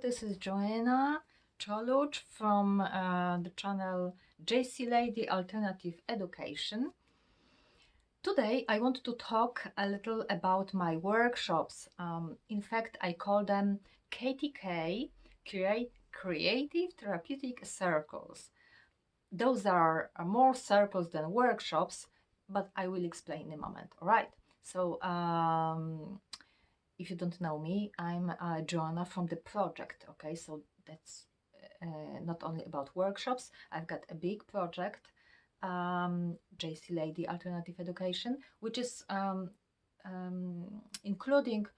this is Joanna Choluj from the channel JC Lady Alternative Education. Today I want to talk a little about my workshops. In fact, I call them KTK, Creative Therapeutic Circles. Those are more circles than workshops, but I will explain in a moment. All right. So if you don't know me, I'm Joanna from the project. Okay, so that's not only about workshops. I've got a big project, JC Lady Alternative Education, which is including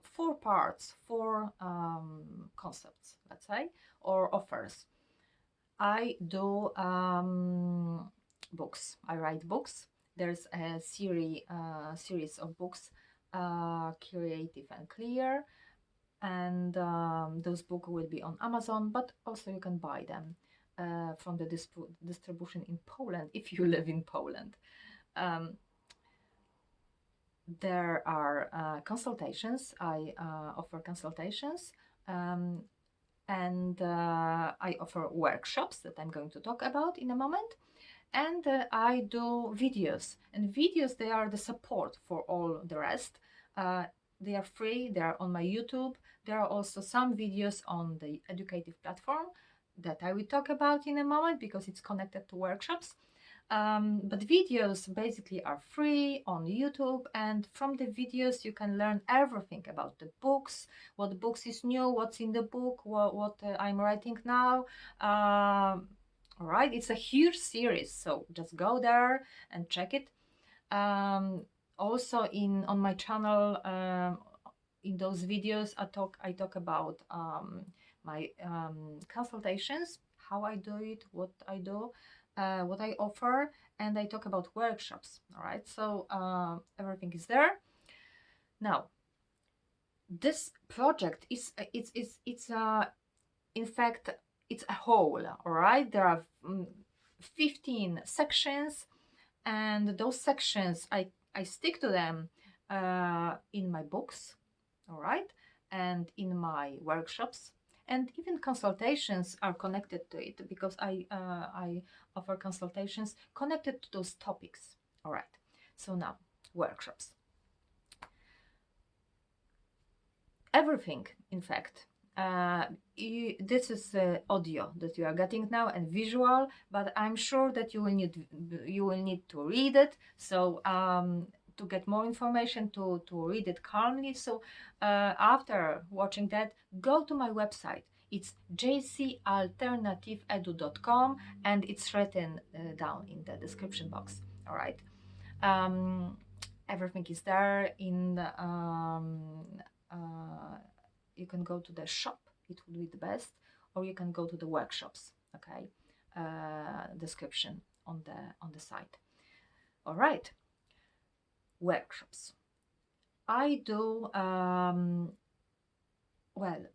four parts, four concepts, let's say, or offers. I do books. I write books. There's a series of books, Creative and Clear, and those books will be on Amazon, but also you can buy them from the distribution in Poland if you live in Poland. There are consultations. I offer consultations. And I offer workshops that I'm going to talk about in a moment. And I do videos. And videos, they are the support for all the rest. They are free. They are on my YouTube. There are also some videos on the educative platform that I will talk about in a moment because it's connected to workshops. But videos basically are free on YouTube, and from the videos you can learn everything about the books, what books is new, what's in the book, what I'm writing now. All right, it's a huge series, so just go there and check it. Also on my channel, in those videos I talk about my consultations, how I do it, what I do, what I offer, and I talk about workshops. All right, so everything is there. Now, this project is in fact it's a whole. All right, there are 15 sections, and those sections I stick to them in my books. All right, and in my workshops. And even consultations are connected to it because I offer consultations connected to those topics. All right. So now, workshops. Everything, in fact. This is audio that you are getting now and visual, but I'm sure that you will need to read it. So to get more information, to read it calmly. So after watching that, go to my website. It's jcalternativeedu.com, and it's written down in the description box. All right. Everything is there in the, you can go to the shop, it would be the best, or you can go to the workshops. Okay, description on the site. All right, workshops. I do well.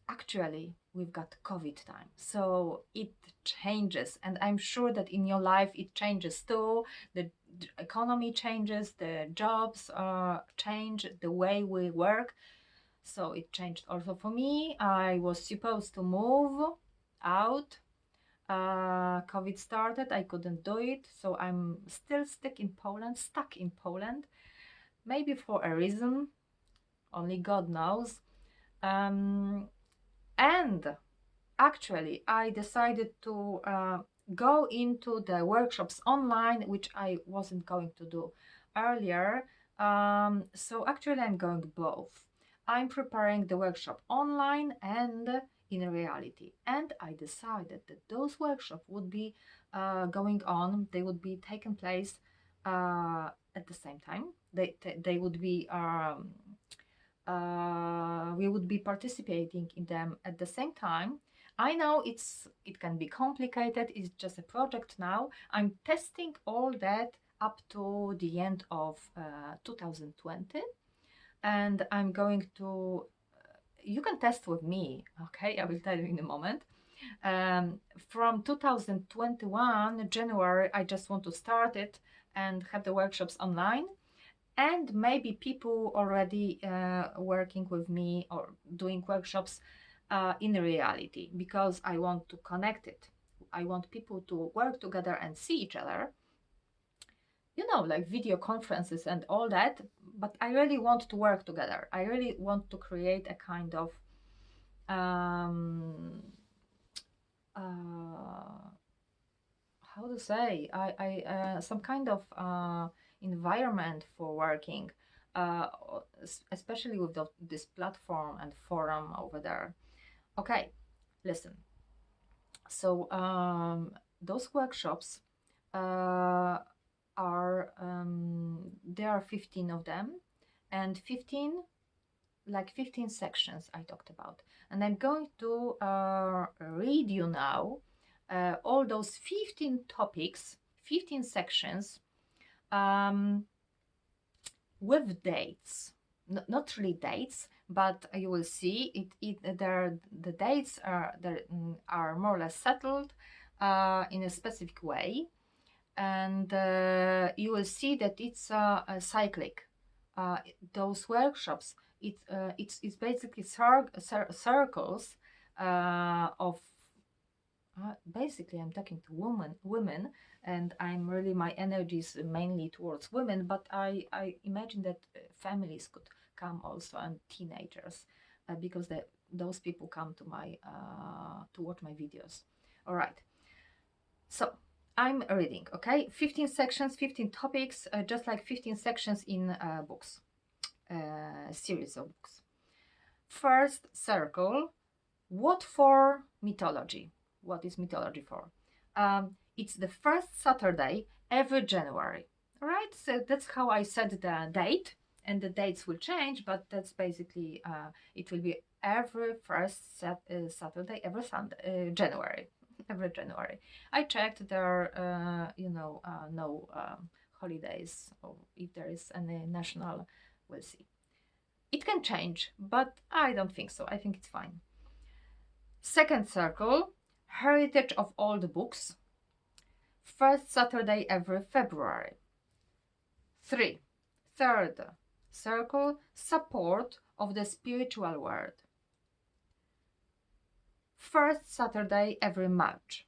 Actually, we've got COVID time, so it changes, and I'm sure that in your life it changes too. The economy changes, the jobs change, the way we work. So it changed also for me. I was supposed to move out. COVID started. I couldn't do it. So I'm still stuck in Poland. Maybe for a reason. Only God knows. And actually, I decided to go into the workshops online, which I wasn't going to do earlier. So actually, I'm going both. I'm preparing the workshop online and in reality. And I decided that those workshops would be going on, they would be taking place at the same time. They would be, we would be participating in them at the same time. I know it can be complicated, it's just a project now. I'm testing all that up to the end of 2020. And I'm going to, you can test with me, okay? I will tell you in a moment. From 2021 January, I just want to start it and have the workshops online. And maybe people already working with me or doing workshops in reality, because I want to connect it. I want people to work together and see each other, like video conferences and all that. But I really want to work together. I really want to create a kind of how to say, some kind of environment for working, uh, especially with this platform and forum over there. Okay, listen. So those workshops are there are 15 of them, and 15 sections I talked about. And I'm going to read you now all those 15 topics, 15 sections, with dates. Not really dates, but you will see the dates are more or less settled in a specific way, and you will see that it's cyclic. Those workshops, it's basically circles of basically I'm talking to women, and I'm really, my energy is mainly towards women, but I imagine that families could come also, and teenagers, because those people come to my to watch my videos. All right, so I'm reading, okay? 15 sections, 15 topics, just like 15 sections in books, series of books. First circle, what for mythology? What is mythology for? It's the first Saturday every January, all right? So that's how I set the date, and the dates will change, but that's basically, it will be every first Saturday, every Sunday, January. Every January. I checked, there are, no holidays, or if there is any national, we'll see. It can change, but I don't think so. I think it's fine. Second circle, heritage of old books. First Saturday every February. Third circle, support of the spiritual world. First Saturday every March.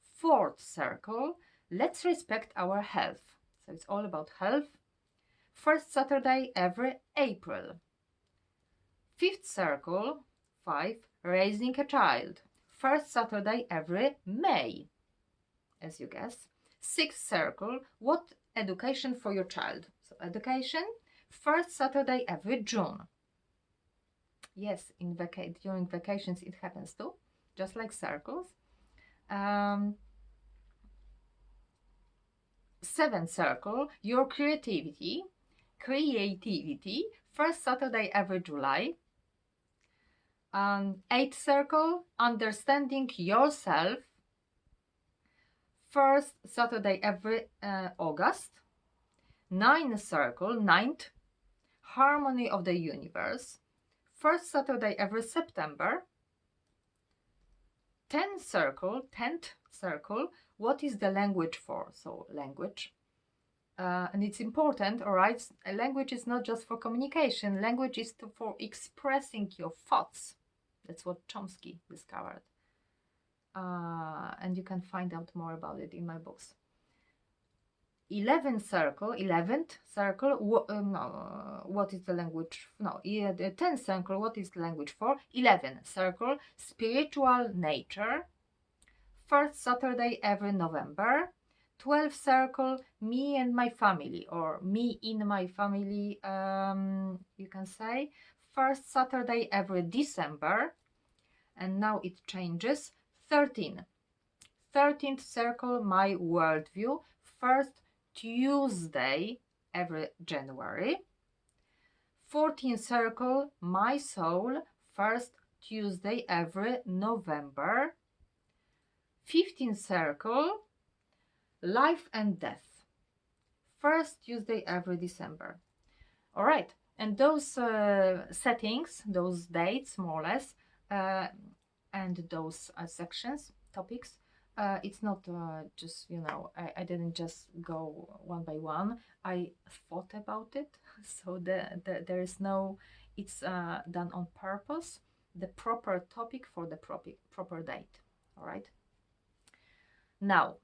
Fourth circle, let's respect our health. So it's all about health. First Saturday every April. Fifth circle, 5, raising a child. First Saturday every May, as you guess. Sixth circle, what education for your child? So education, first Saturday every June. Yes, during vacations it happens too, just like circles. Seventh circle, your creativity, first Saturday every July. Eighth circle, understanding yourself, first Saturday every August. Ninth circle, harmony of the universe, first Saturday every September. Tenth circle, what is the language for? So language. And it's important, all right? A language is not just for communication. Language is for expressing your thoughts. That's what Chomsky discovered. And you can find out more about it in my books. 11th circle, what is the language? No, the 10th circle, what is the language for? 11th circle, spiritual nature, first Saturday every November. 12th circle, me and my family, or me in my family, you can say, first Saturday every December. And now it changes. 13th circle, my worldview, first Tuesday every January. 14th circle, my soul, first Tuesday every November. 15th circle, life and death, first Tuesday every December. All right, and those settings, those dates, more or less, and those sections, topics, it's not just, I didn't just go one by one. I thought about it. So there is no, it's done on purpose. the proper topic for the proper date. All right. Now,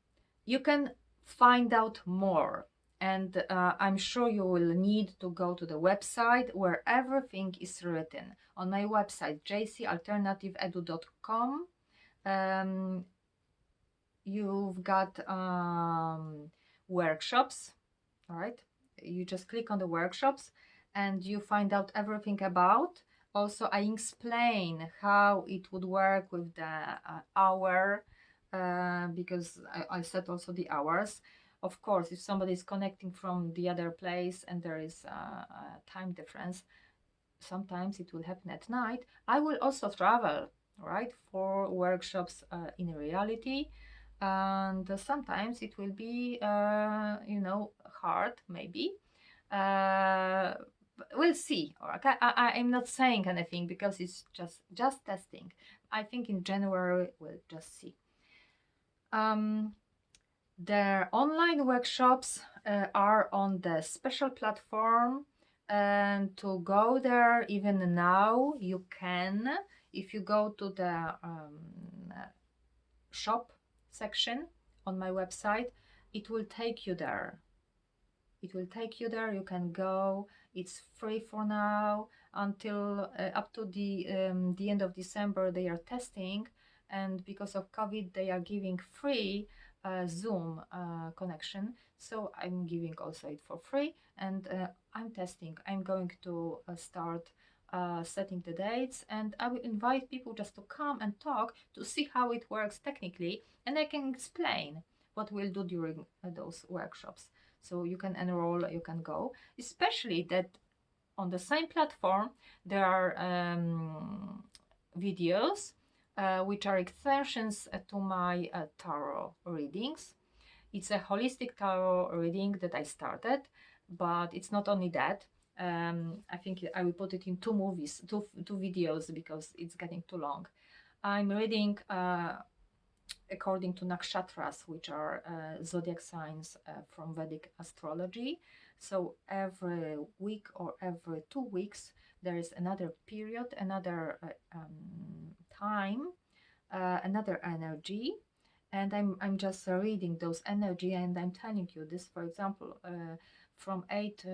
you can find out more, and I'm sure you will need to go to the website where everything is written. On my website, jcalternativeedu.com, you've got workshops. All right, you just click on the workshops and you find out everything about. Also, I explain how it would work with the hour, because I set also the hours. Of course, if somebody is connecting from the other place and there is a time difference, sometimes it will happen at night. I will also travel, right, for workshops in reality, and sometimes it will be, hard, maybe. Uh, we'll see. Okay, I'm not saying anything because it's just testing. I think in January we'll just see. Their online workshops are on the special platform, and to go there even now you can. If you go to the shop section on my website, it will take you there. You can go. It's free for now until up to the end of December. They are testing, and because of COVID they are giving free Zoom connection, so I'm giving also it for free, and I'm testing. I'm going to start setting the dates, and I will invite people just to come and talk to see how it works technically, and I can explain what we'll do during those workshops. So you can enroll, you can go, especially that on the same platform there are videos which are extensions to my tarot readings. It's a holistic tarot reading that I started, but it's not only that. I think I will put it in two videos, because it's getting too long. I'm reading according to nakshatras, which are zodiac signs from Vedic astrology. So every week or every 2 weeks, there is another period, another time, another energy, and I'm just reading those energy, and I'm telling you this. For example, from 8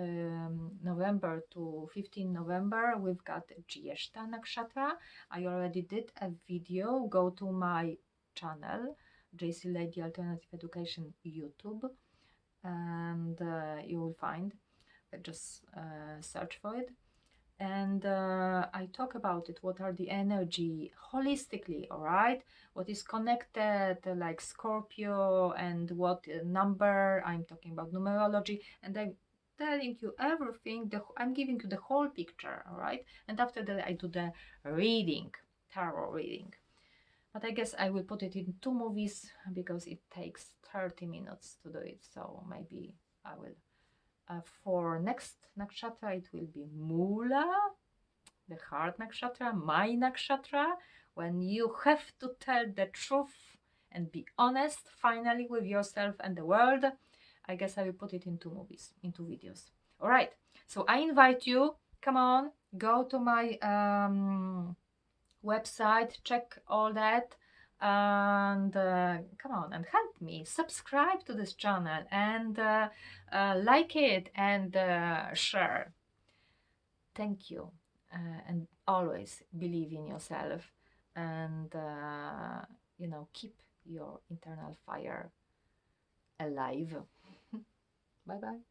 November to 15 November, we've got Jyeshta Nakshatra. I already did a video. Go to my channel, JC Lady Alternative Education YouTube, and you will find, just search for it. And I talk about it, what are the energy holistically, all right, what is connected, like Scorpio, and what number. I'm talking about numerology, and I'm telling you everything. I'm giving you the whole picture, all right, and after that I do the reading, tarot reading. But I guess I will put it in 2 movies because it takes 30 minutes to do it, so maybe I will. For next nakshatra, it will be Mula, the heart nakshatra, my nakshatra, when you have to tell the truth and be honest finally with yourself and the world. I guess I will put it in 2 movies, in 2 videos. All right, so I invite you, come on, go to my website, check all that, and come on and help me subscribe to this channel, and like it, and share. Thank you, and always believe in yourself, and keep your internal fire alive. Bye bye.